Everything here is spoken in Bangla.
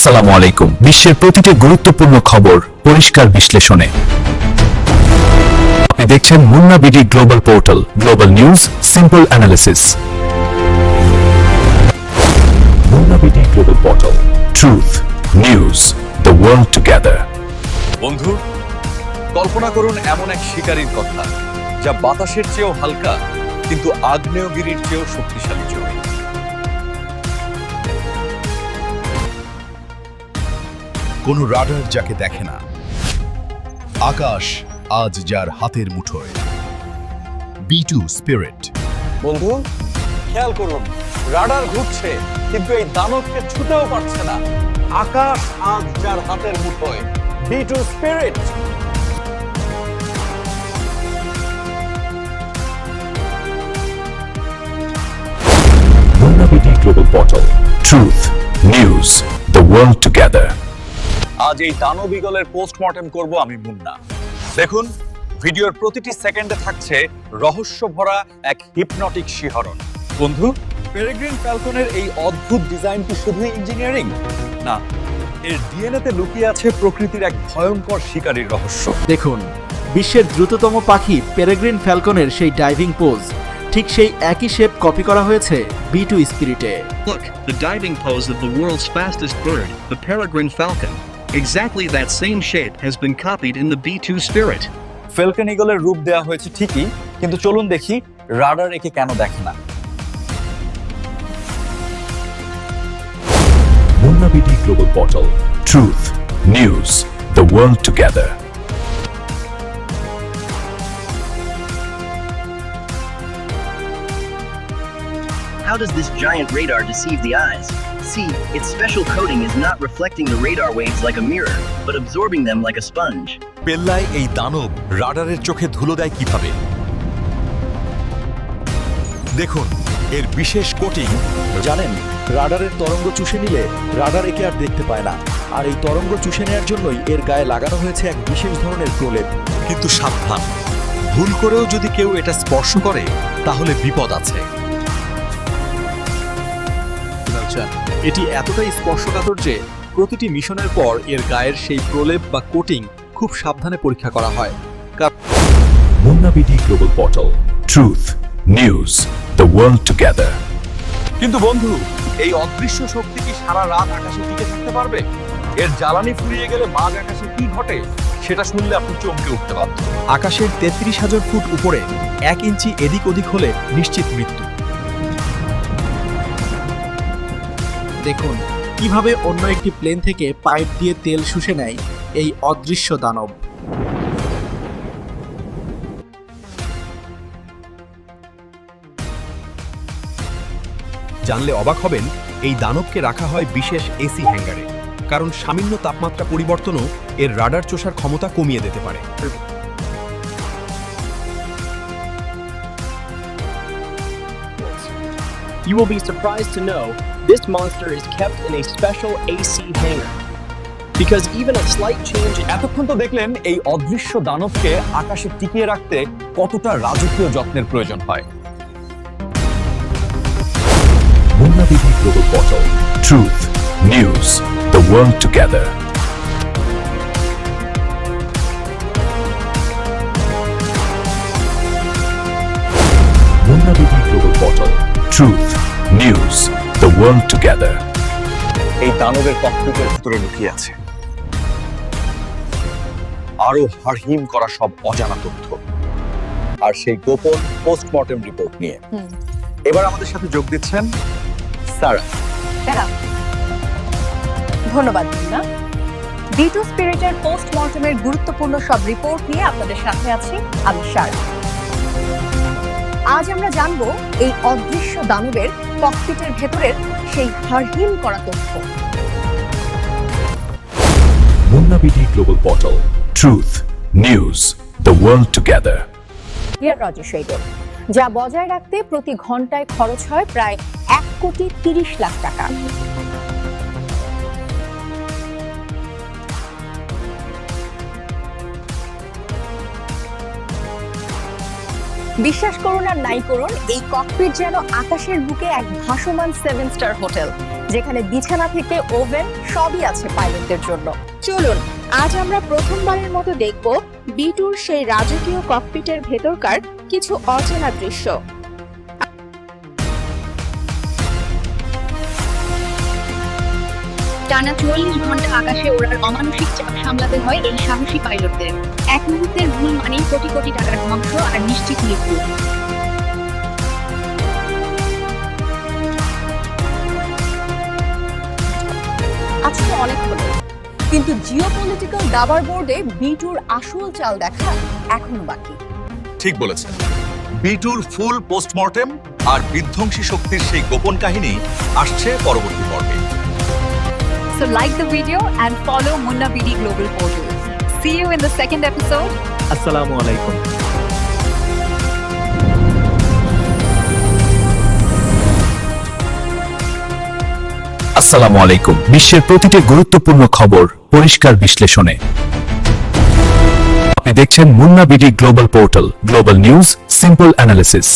আসসালামু আলাইকুম। বিশ্বের প্রতিটি গুরুত্বপূর্ণ খবর পরিষ্কার বিশ্লেষণে আপনি দেখছেন Munna BD global portal, global news, simple analysis. Munna BD global portal, truth, news, the world together. বন্ধু, কল্পনা করুন এমন এক শিকারীর কথা যা বাতাসের চেয়েও হালকা কিন্তু আগ্নেয়গিরির চেয়েও শক্তিশালী চড়ুই। কোনো রাডার যাকে দেখে না, আকাশ আজ যার হাতের মুঠোয়। B2 spirit. বন্ধু, খেয়াল করুন, রাডার ঘুরছে কিন্তু এই দানবকে ছুতেও পারছে না। আকাশ আজ যার হাতের মুঠোয়। B2 spirit. Munna BD global portal, truth, news, the world together. আজ এই দানব ঈগলের পোস্টমর্টেম করব আমি মুন্না। দেখুন, ভিডিওর প্রতিটি সেকেন্ডে থাকছে রহস্য ভরা এক হিপনটিক শিহরণ। বন্ধু, পেরেগ্রিন ফ্যালকনের এই অদ্ভুত ডিজাইন কি শুধু ইঞ্জিনিয়ারিং? না, এর ডিএনএতে লুকিয়ে আছে প্রকৃতির এক ভয়ঙ্কর শিকারীর রহস্য। দেখুন, বিশ্বের দ্রুততম পাখি পেরেগ্রিন ফ্যালকনের সেই ডাইভিং পোজ, ঠিক সেই একই শেপ কপি করা হয়েছে B2 স্পিরিটে। Look, the diving pose of the world's fastest bird, the peregrine falcon. Exactly that same shape has been copied in the B2 Spirit. Falcon ঈগলের রূপ দেওয়া হয়েছে ঠিকই, কিন্তু চলুন দেখি রাডার একে কেন দেখে না। Munna BD global portal, truth, news, the world together. How does this giant radar deceive the eyes? See, its special coating is not reflecting the radar waves like a mirror, but absorbing them like a sponge. পেল্লায় এই দানব রাডারের চোখে ধুলো দেয় কিভাবে? দেখুন, এর বিশেষ কোটিং। জানেন, রাডারের তরঙ্গ চুষে নিলে রাডার একে আর দেখতে পায় না, আর এই তরঙ্গ চুষে নেওয়ার জন্যই এর গায়ে লাগানো হয়েছে এক বিশেষ ধরনের প্রলেপ। কিন্তু সাবধান, ভুল করেও যদি কেউ এটা স্পর্শ করে তাহলে বিপদ আছে। এটি এতটাই স্পর্শকাতর যে প্রতিটি মিশনের পর এর গায়ের সেই প্রলেপ বা কোটিং খুব সাবধানে পরীক্ষা করা হয়। Munna BD global portal, truth, news, the world together. কিন্তু বন্ধু, এই অদৃশ্য শক্তি কি সারা রাত আকাশে টিকে থাকতে পারবে? এর জ্বালানি ফুরিয়ে গেলে মাঝ আকাশে কি ঘটে সেটা শুনলে আপনি চমকে উঠতে বাধ্য। আকাশের 33,000 ফুট উপরে 1 ইঞ্চি এদিক ওদিক হলে নিশ্চিত মৃত্যু। দেখুন কিভাবে অন্য একটি প্লেন থেকে পাইপ দিয়ে তেল শুষে নেয় এই অদৃশ্য দানব। জানলে অবাক হবেন, এই দানবকে রাখা হয় বিশেষ এসি হ্যাঙ্গারে, কারণ সামান্য তাপমাত্রা পরিবর্তনও এর রাডার চোষার ক্ষমতা কমিয়ে দিতে পারে। You will be surprised to know this monster is kept in a special AC hangar. Because even a slight change in এতক্ষণ তো দেখলেন এই অদৃশ্য দানবকে আকাশে টিকিয়ে রাখতে কতটা রাজকীয় যত্নের প্রয়োজন হয়। Munna BD global portal, truth, news, the world together. Munna BD global portal, truth, news, the world together. এই দানবের ককপিটের ভিতরে লুকিয়ে আছে আরো হাড়হিম করা সব অজানা তথ্য, আর সেই গোপন পোস্টমর্টেম রিপোর্ট নিয়ে এবার আমাদের সাথে যোগ দিচ্ছেন সারা। ধন্যবাদ মুন্না। B2 স্পিরিটের পোস্টমর্টেমের গুরুত্বপূর্ণ সব রিপোর্ট নিয়ে আপনাদের সাথে আছি আমি সারা। আজ আমরা জানবো এই অদৃশ্য দানবের ককপিটের ভেতরের সেই হাড়হিম করা তথ্য। Munna BD global portal, truth, news, the world together. যা বজায় রাখতে প্রতি ঘন্টায় খরচ হয় প্রায় 1,30,00,000 টাকা। বিশ্বাস করুন আর নাই করুন, এই ককপিট যেন আকাশের বুকে এক ভাসমান 7 স্টার হোটেল, যেখানে বিছানা থেকে ওভেন সবই আছে পাইলটদের জন্য। চলুন আজ আমরা প্রথমবারের মতো দেখব B2-র সেই রাজকীয় ককপিটের ভেতরকার কিছু অচেনা দৃশ্য। টানা ৪৪ ঘন্টা আকাশে ওড়ার অমানসিক চাপ সামলাতে হয় এই সাহসী পাইলটদের। এক মুহূর্তের ভুল মানেই কোটি কোটি টাকার ধ্বংস আর নিশ্চিত মৃত্যু। আজকে অনেক হলো, কিন্তু জিওপলিটিক্যাল দাবার বোর্ডে B2-র আসল চাল দেখা এখনো বাকি। ঠিক বলেছেন। B2-র ফুল পোস্টমর্টেম আর বিধ্বংসী শক্তির সেই গোপন কাহিনী আসছে পরবর্তী পর্বে। So like the video and follow Munna BD Global Portal. See you in the second episode. আসসালামু আলাইকুম। আসসালামু আলাইকুম। বিশ্বের প্রতিটি গুরুত্বপূর্ণ খবর পরিষ্কার বিশ্লেষণে আপনি দেখছেন Munna BD global portal, global news, simple analysis.